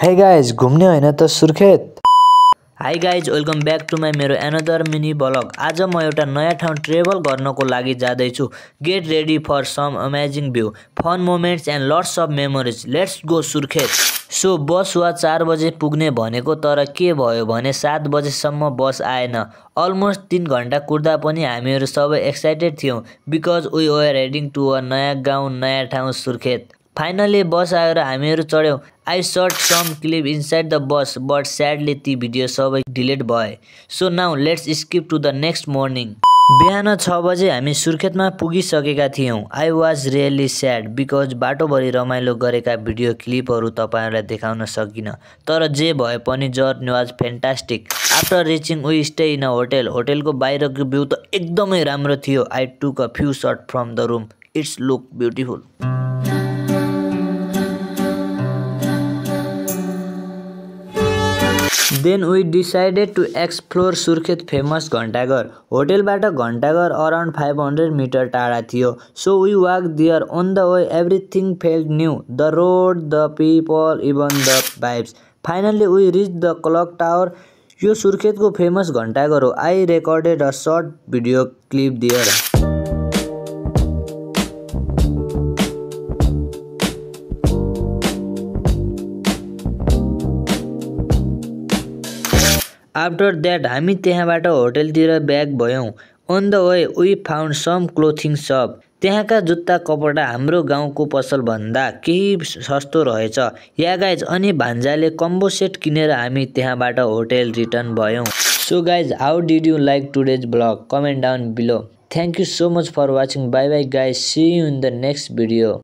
Hey guys, घुम्ने होइन त Surkhet. Hi guys welcome back to my मेरो एनदर मिनी ब्लग। आज म एउटा नयाँ ठाउँ ट्रेभल गर्नको लागि जाँदैछु। Get ready for some amazing view, fun moments and lots of memories. Let's go Surkhet. So bus वा 4 बजे पुग्ने भनेको, तर के भयो भने 7 बजेसम्म बस आएन। अलमोस्ट 3 घन्टा कुर्दा पनि हामीहरू सबै एक्साइटेड थियौँ because we were heading to a नयाँ गाउँ, नयाँ ठाउँ सुर्खेत। फाइनली बस आएर हामीहरू चढ्यौँ। I shot some clip inside the bus but sadly ती भिडियो सबै डिलिट भए। So now let's skip to the next morning. बिहान 6 बजे हामी सुर्खेतमा पुगिसकेका थियौँ। I was really sad because बाटोभरि रमाइलो गरेका भिडियो क्लिपहरू तपाईँहरूलाई देखाउन सकिनँ, तर जे भए पनि journey was fantastic. After reaching we stay in a hotel. होटेलको बाहिरको भ्यू त एकदमै राम्रो थियो। I took a few shot from the room, it's look beautiful. Then we decided to explore Surkhet famous Ghantaghar. होटेलबाट घण्टाघर अराउन्ड 500 मिटर टाढा थियो। So we walk there. On the way everything felt new, the road, the people, even the vibes. Finally we reach the clock tower. यो सुर्खेतको famous घण्टाघर हो। I recorded a short video clip there. After that हामी त्यहाँबाट होटेलतिर back भयौँ। On the way we found some clothing shop. त्यहाँका जुत्ता कपडा हाम्रो गाउँको पसलभन्दा केही सस्तो रहेछ। या गाइज, अनि भान्जाले कम्बो सेट किनेर हामी त्यहाँबाट होटेल रिटर्न भयौँ। So guys, how did you like today's blog? Comment down below. Thank you so much for watching. Bye bye guys, see you in the next video.